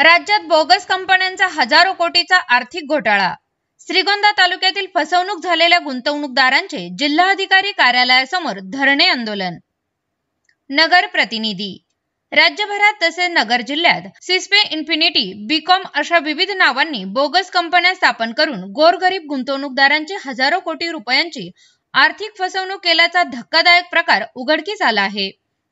राज्यात बोगस कंपन्यांचा हजारो कोटीचा आर्थिक घोटाळा। श्रीगोंदा तालुक्यातील फसवणूक झालेल्या गुंतवणूकदारांचे जिल्हाधिकारी कार्यालयासमोर धरणे आंदोलन। नगर प्रतिनिधी राज्यभरात तसेच नगर जिल्ह्यात सिस्पे इन्फिनिटी बीकॉम अशा विविध नावांनी बोगस कंपन्या स्थापन करून गोरगरीब गुंतवणूकदारांचे हजारो कोटी रुपयांची आर्थिक फसवणूक केल्याचा धक्कादायक प्रकार उघडकीस आला आहे।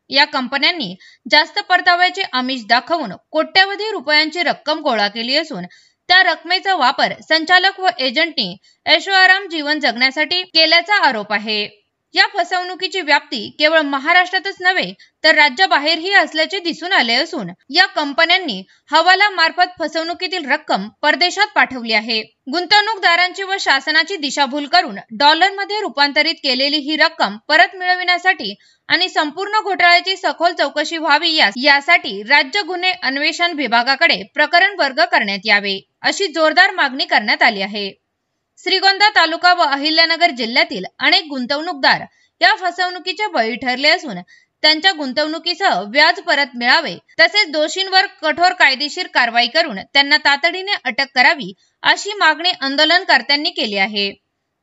या कंपन्यांनी जास्त परताव्याचे आमिष दाखवून कोट्यवधी रुपयांची रक्कम गोळा केली असून त्या रकमेचा वापर संचालक व एजंटनी ऐशोआराम जीवन जगण्यासाठी केल्याचा आरोप आहे। या फसवणुकीची व्याप्ती केवळ महाराष्ट्रातच नव्हे तर राज्याबाहेरही असल्याचे दिसून आले असून या कंपन्यांनी हवाला मार्फत फसवणुकीतील रक्कम परदेशात पाठवली आहे। गुंतवणूकदारांची व शासनाची दिशाभूल करून डॉलरमध्ये रूपांतरित केलेली ही रक्कम परत मिळविण्यासाठी आणि संपूर्ण घोटाळ्याची सखोल चौकशी व्हावी यासाठी राज्य गुन्हे अन्वेषण विभागाकडे प्रकरण वर्ग करण्यात यावे अशी जोरदार मागणी करण्यात आली आहे। श्रीगोंदा तालुका व अहिल्यानगर जिल्ह्यातील अनेक गुंतवणूकदार या फसवणुकीचे बळी ठरले असून त्यांच्या गुंतवणुकीसह व्याज परत मिळावे तसेच दोषींवर कठोर कायदेशीर कारवाई करून त्यांना तातडीने अटक करावी अशी मागणी आंदोलनकर्त्यांनी केली आहे।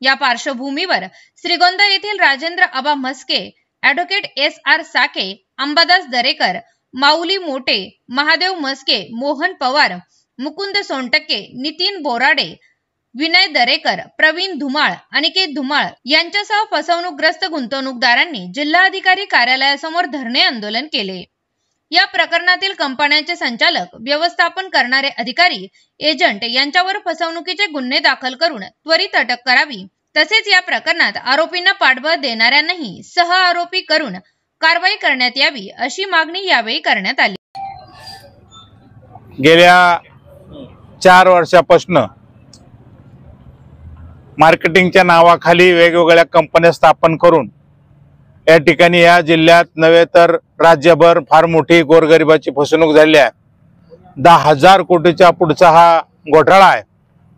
या पार्श्वभूमीवर श्रीगोंदा येथील राजेंद्र आबा म्हस्के, ॲडव्होकेट SR साके, अंबादास दरेकर, माऊली मोटे, महादेव म्हस्के, मोहन पवार, मुकुंद सोनटक्के, नितीन बोराडे, विनय दरेकर, प्रवीण धुमाळ, अनिकेत धुमाळ यांच्यासह फसवणूकग्रस्त गुंतवणूकदारांनी जिल्हाधिकारी कार्यालयासमोर धरणे आंदोलन केले। या प्रकरणातील कंपन्यांचे संचालक, व्यवस्थापन करणारे अधिकारी, एजंट यांच्यावर फसवणुकीचे गुन्हे दाखल करून त्वरित अटक करावी तसेच या प्रकरणात आरोपींना पाठबळ देणाऱ्यांनाही सह आरोपी करून कारवाई करण्यात यावी अशी मागणी यावेळी करण्यात आली। गेल्या 4 वर्षापासून मार्केटिंगच्या नावाखाली वेगवेगळ्या कंपन्या स्थापन करून या ठिकाणी या जिल्ह्यात नव्हे तर राज्यभर फार मोठी गोरगरिबाची फसवणूक झाली आहे। 10,000 कोटीच्या पुढचा हा घोटाळा आहे,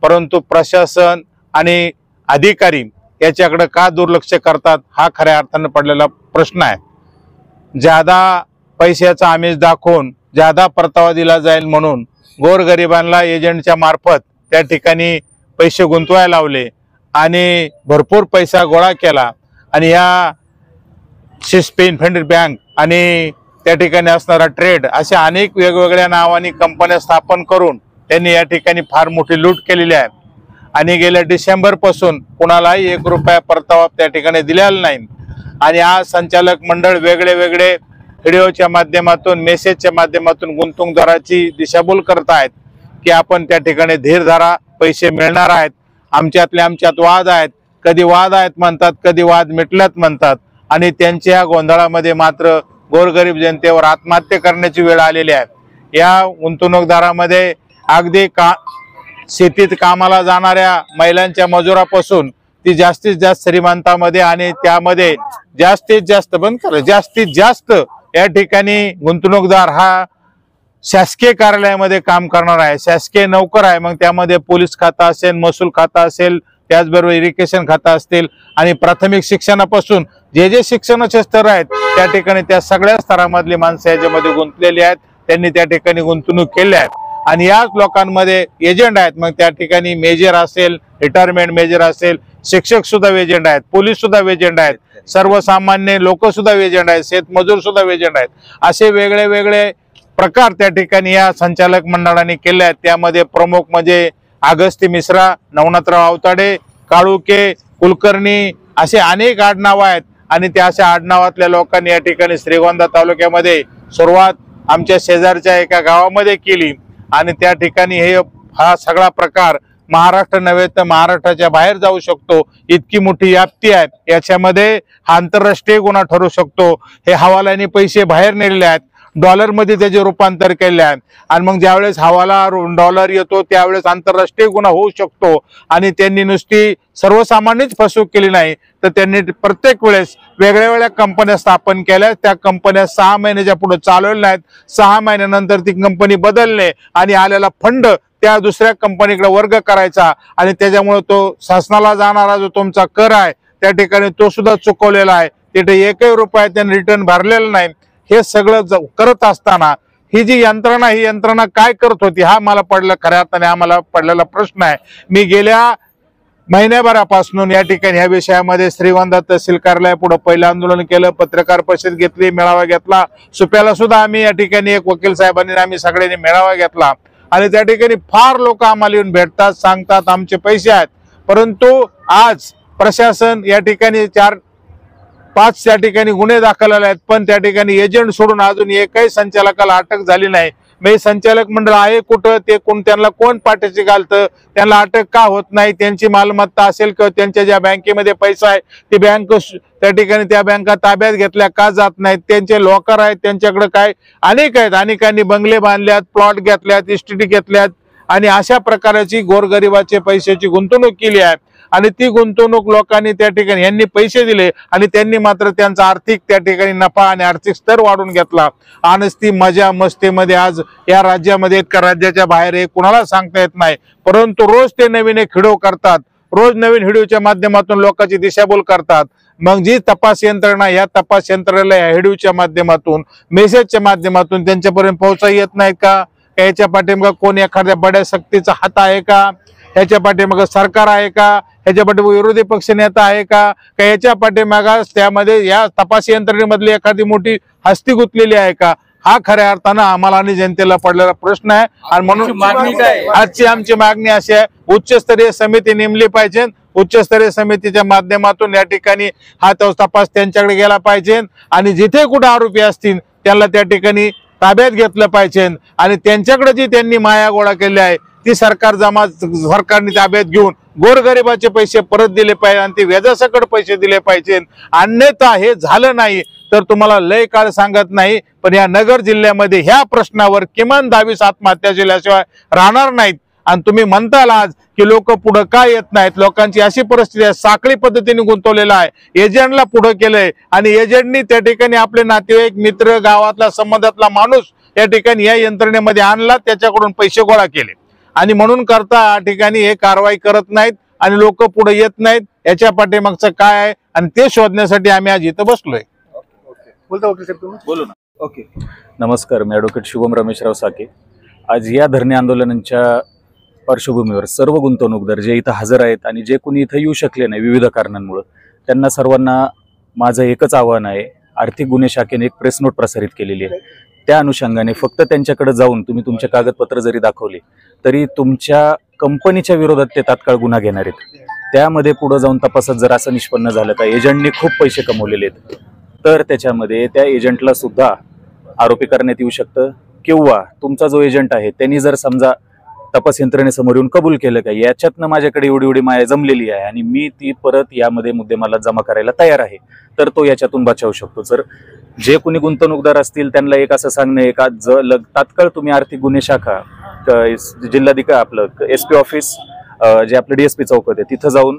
परंतु प्रशासन आणि अधिकारी याच्याकडे का दुर्लक्ष करतात हा खऱ्या अर्थाने पडलेला प्रश्न आहे। ज्यादा पैशाचा आमिष दाखवून ज्यादा परतावा दिला जाईल म्हणून गोरगरिबांना एजंटच्या मार्फत त्या ठिकाणी पैसे गुंतवायला लावले आणि भरपूर पैसा गोळा केला आणि या सिस्पे इन्फिनिटी बँक आणि त्या ठिकाणी असणारा ट्रेड अशा अनेक वेगवेगळ्या नावांनी कंपन्या स्थापन करून त्यांनी या ठिकाणी फार मोठी लूट केलेली आहे आणि गेल्या डिसेंबर पासून कुणालाही 1 रुपया परतावा त्या ठिकाणी दिलेला नाही। आणि आज संचालक मंडळ वेगळे वेगळे व्हिडिओच्या माध्यमातून, मेसेजच्या माध्यमातून गुंतवणूकदाराची दिशाभूल करत आहेत की आपण त्या ठिकाणी धीर धरा, पैसे मिळणार आहेत, आमच्यात वाद आहेत, कधी वाद आहेत म्हणतात, कधी वाद मिटल्यात म्हणतात आणि त्यांच्या गोंधळामध्ये मात्र गोरगरीब जनतेवर आत्महत्या करण्याची वेळ आलेली आहे। या गुंतवणूकदारामध्ये अगदी शेतीत कामाला जाणाऱ्या महिलांच्या मजुरापासून ती जास्तीत जास्त श्रीमंतामध्ये आणि त्यामध्ये जास्तीत जास्त या ठिकाणी गुंतवणूकदार हा शासकीय कार्यालयामध्ये काम करणार आहे, शासकीय नोकर आहे। मग त्यामध्ये पोलीस खाता असेल, महसूल खाता असेल, त्याचबरोबर इरिगेशन खाता असतील आणि प्राथमिक शिक्षणापासून जे शिक्षणाचे स्तर आहेत त्या ठिकाणी त्या सगळ्या स्तरामधली माणसं याच्यामध्ये गुंतलेली आहेत। त्यांनी त्या ठिकाणी गुंतवणूक केली आहे आणि याच लोकांमध्ये एजंट आहेत। मग त्या ठिकाणी मेजर असेल, रिटायरमेंट मेजर असेल, शिक्षक सुद्धा एजंट आहेत, पोलीस सुद्धा एजंट आहेत, सर्वसामान्य लोक सुद्धा एजंट आहेत, शेतमजूर सुद्धा एजंट आहेत। असे वेगळे वेगळे प्रकार त्या ठिकाणी या संचालक मंडळाने केले आहेत। त्यामध्ये प्रमुख म्हणजे अगस्ती मिश्रा, नवनाथराव आवताडे, काळुके, कुलकर्णी असे अनेक आडनाव आहेत आणि त्या अशा आडनावातल्या लोकांनी या ठिकाणी श्रीगोंदा तालुक्यामध्ये सुरुवात आमच्या शेजारच्या एका गावामध्ये केली आणि त्या ठिकाणी हा सगळा प्रकार महाराष्ट्र नव्हे तर महाराष्ट्राच्या बाहेर जाऊ शकतो, इतकी मोठी व्याप्ती आहे। याच्यामध्ये हा आंतरराष्ट्रीय गुन्हा ठरू शकतो। हे हवाल्याने पैसे बाहेर नेलेले आहेत, डॉलरमध्ये त्याचे रूपांतर केले आहे आणि मग ज्यावेळेस हवाला डॉलर येतो त्यावेळेस आंतरराष्ट्रीय गुन्हा होऊ शकतो। आणि त्यांनी नुसती सर्वसामान्यच फसवणूक केली नाही तर त्यांनी प्रत्येक वेळेस वेगळ्या कंपन्या स्थापन केल्या। त्या कंपन्या 6 महिन्याच्या पुढे चालवल्या नाहीत, 6 महिन्यानंतर ती कंपनी बदलणे आणि आलेला फंड त्या दुसऱ्या कंपनीकडे वर्ग करायचा आणि त्याच्यामुळे तो शासनाला जाणारा जो तुमचा कर आहे त्या ठिकाणी तो सुद्धा चुकवलेला आहे। तिथे 1 रुपया त्यांनी रिटर्न भरलेला नाही। हे सगळं करत असताना ही जी यंत्रणा, ही यंत्रणा काय करत होती, हा मला खऱ्या अर्थाने आम्हाला पडलेला प्रश्न आहे. मी गेल्या महिन्याभरापासून या ठिकाणी ह्या विषयामध्ये श्रीगोंदा तहसील कार्यालयापुढे पहिलं आंदोलन केलं, पत्रकार परिषद घेतली, मेळावा घेतला. सुप्याला सुद्धा आम्ही या ठिकाणी एक वकील साहेबांनी आम्ही सगळ्यांनी मेळावा घेतला आणि त्या ठिकाणी फार लोक आम्हाला येऊन भेटतात, सांगतात आमचे पैसे आहेत. परंतु आज प्रशासन या ठिकाणी 4-5 त्या ठिकाणी गुन्हे दाखल झाले आहेत, पण त्या ठिकाणी एजंट सोडून अजून एकही संचालकाला अटक झाली नाही. मी संचालक मंडळ आहे कुठं, ते त्यांना कोण पाठीशी घालतं, त्यांना अटक का होत नाही, त्यांची मालमत्ता असेल किंवा त्यांच्या ज्या बँकेमध्ये पैसा आहे ती बँक त्या ठिकाणी त्या बँका ताब्यात घेतल्या का जात नाहीत, त्यांचे लॉकर आहेत, त्यांच्याकडे काय अनेक आहेत, अनेकांनी बंगले बांधल्यात, प्लॉट घेतल्यात, इस्टेटी घेतल्यात आणि अशा प्रकारची गोरगरिबाचे पैशाची गुंतवणूक केली आहे. आणि ती गुंतवणूक लोकांनी त्या ठिकाणी यांनी पैसे दिले आणि त्यांनी मात्र त्यांचा आर्थिक त्या ठिकाणी नफा आणि आर्थिक स्तर वाढवून घेतला. आणि ती मजा मस्तीमध्ये आज या राज्यामध्ये का राज्याच्या बाहेर हे कुणाला सांगता येत नाही. परंतु रोज ते नवीन एक व्हिडिओ करतात, रोज नवीन व्हिडिओच्या माध्यमातून लोकांची दिशाभूल करतात. मग जी तपास यंत्रणा, या तपास यंत्रणेला या व्हिडिओच्या माध्यमातून, मेसेजच्या माध्यमातून त्यांच्यापर्यंत पोहोचता येत नाहीत का? याच्या पाठीमागे कोण एखाद्या बड्या शक्तीचा हात आहे का? याच्या पाठीमागे सरकार आहे का? याच्या पाठीमागे विरोधी पक्ष नेता आहे का? याच्या पाठीमागे त्यामध्ये या तपास यंत्रणेमधली एखादी मोठी हस्ती गुंतलेली आहे का? हा खऱ्या अर्थानं आम्हाला आणि जनतेला पडलेला प्रश्न आहे. आणि म्हणून आजची आमची मागणी अशी आहे, उच्चस्तरीय समिती नेमली पाहिजे. उच्चस्तरीय समितीच्या माध्यमातून या ठिकाणी हा तपास त्यांच्याकडे गेला पाहिजे आणि जिथे कुठे आरोपी असतील त्यांना त्या ठिकाणी ताब्यात घेतलं पाहिजे आणि त्यांच्याकडे जी त्यांनी माया गोळा केली आहे ती सरकारने ताब्यात घेऊन गोरगरिबाचे पैसे परत दिले पाहिजे आणि ते व्याजासकट पैसे दिले पाहिजे. अन्यथा हे झालं नाही तर तुम्हाला लय काळ सांगत नाही, पण या नगर जिल्ह्यामध्ये ह्या प्रश्नावर किमान 10-20 आत्महत्या केल्याशिवाय राहणार नाहीत. आणि तुम्ही म्हणताल आज की लोक पुढे का येत नाहीत, लोकांची अशी परिस्थिती आहे, साखळी पद्धतीने गुंतवलेला आहे, एजंटला पुढे केलंय आणि एजंटनी त्या ठिकाणी आपले नातेवाईक, मित्र, गावातला संबंधातला माणूस या ठिकाणी या यंत्रणेमध्ये आणला, त्याच्याकडून पैसे गोळा केले आणि म्हणून करता या ठिकाणी हे कारवाई करत नाहीत आणि लोक पुढे येत नाहीत. याच्या पाठीमागचं काय आहे आणि ते शोधण्यासाठी आम्ही आज इथं बसलोय. बोलू ना. ओके, नमस्कार, मी ॲडव्होकेट शुभम रमेशराव साके. आज या धरणे आंदोलनांच्या पार्श्वभूमीवर सर्व गुंतवणूकदार जे इथं हजर आहेत आणि जे कोणी इथं येऊ शकले नाही विविध कारणांमुळे, त्यांना सर्वांना माझं एकच आव्हान आहे. आर्थिक गुन्हे शाखेने एक प्रेस नोट प्रसारित केलेली आहे. त्या अनुषंगाने फक्त त्यांच्याकडे जाऊन तुम्ही तुमचे कागदपत्र जरी दाखवले तरी तुमच्या कंपनीच्या विरोधात ते तात्काळ गुन्हा घेणार आहेत. त्यामध्ये पुढे जाऊन तपासात जर असं निष्पन्न झालं का एजंटने खूप पैसे कमवलेले आहेत तर त्याच्यामध्ये त्या एजंटला सुद्धा आरोपी करण्यात येऊ शकतं. किंवा तुमचा जो एजंट आहे त्यांनी जर समजा तपास यंत्रणेसमोर येऊन कबूल केलं का याच्यातनं माझ्याकडे एवढी एवढी माया जमलेली आहे आणि मी ती परत यामध्ये मुद्देमाला जमा करायला तयार आहे, तर तो याच्यातून बचावू शकतो. जर जे कोणी गुंतवणूकदार असतील त्यांना एक असं सांगणं आहे का तात्काळ तुम्ही आर्थिक गुन्हे शाखा जिल्हाधिकारी आपलं SP ऑफिस जे आपलं DSP चौकात आहे तिथं जाऊन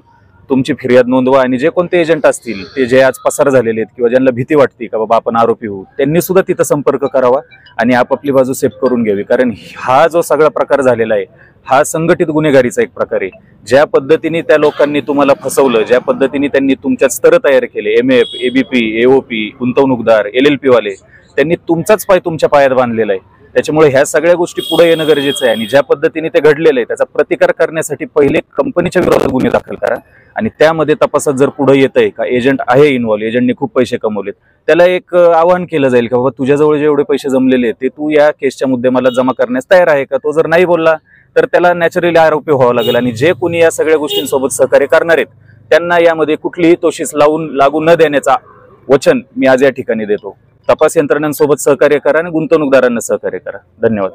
तुमची फिर्याद नोंदवा आणि जे कोणते एजंट असतील ते जे आज पसार झालेले आहेत किंवा ज्यांना भीती वाटते का बाबा आपण आरोपी होऊ, त्यांनी सुद्धा तिथं संपर्क करावा आणि आपापली बाजू सेफ करून घ्यावी. कारण हा जो सगळा प्रकार झालेला आहे हा संघटित गुन्हेगारीचा एक प्रकार आहे. ज्या पद्धतीने त्या लोकांनी तुम्हाला फसवलं, ज्या पद्धतीने त्यांनी तुमच्या स्तर तयार केले, MF, ABP, AOP, गुंतवणूकदार, LLP वाले, त्यांनी तुमचाच पाय तुमच्या पायात बांधलेला आहे. त्याच्यामुळे ह्या सगळ्या गोष्टी पुढे येणं गरजेचं आहे आणि ज्या पद्धतीने ते घडलेलं आहे त्याचा प्रतिकार करण्यासाठी पहिले कंपनीच्या विरोधात गुन्हे दाखल करा आणि त्यामध्ये तपासात जर पुढे येतंय का एजंट आहे इन्व्हॉल्व, एजंटने खूप पैसे कमवलेत, त्याला एक आवाहन केलं जाईल का बाबा तुझ्याजवळ जेवढे पैसे जमलेले ते तू या केसच्या मुद्देमाला जमा करण्यास तयार आहे का. तो जर नाही बोलला तर त्याला नॅचरली आरोपी व्हावं लागेल आणि जे कोणी या सगळ्या गोष्टींसोबत सहकार्य करणार आहेत त्यांना यामध्ये कुठलीही तोशीस लागू न देण्याचा वचन मी आज या ठिकाणी देतो. तपास यंत्रणांसोबत सहकार्य करा आणि गुंतवणूकदारांना सहकार्य करा. धन्यवाद.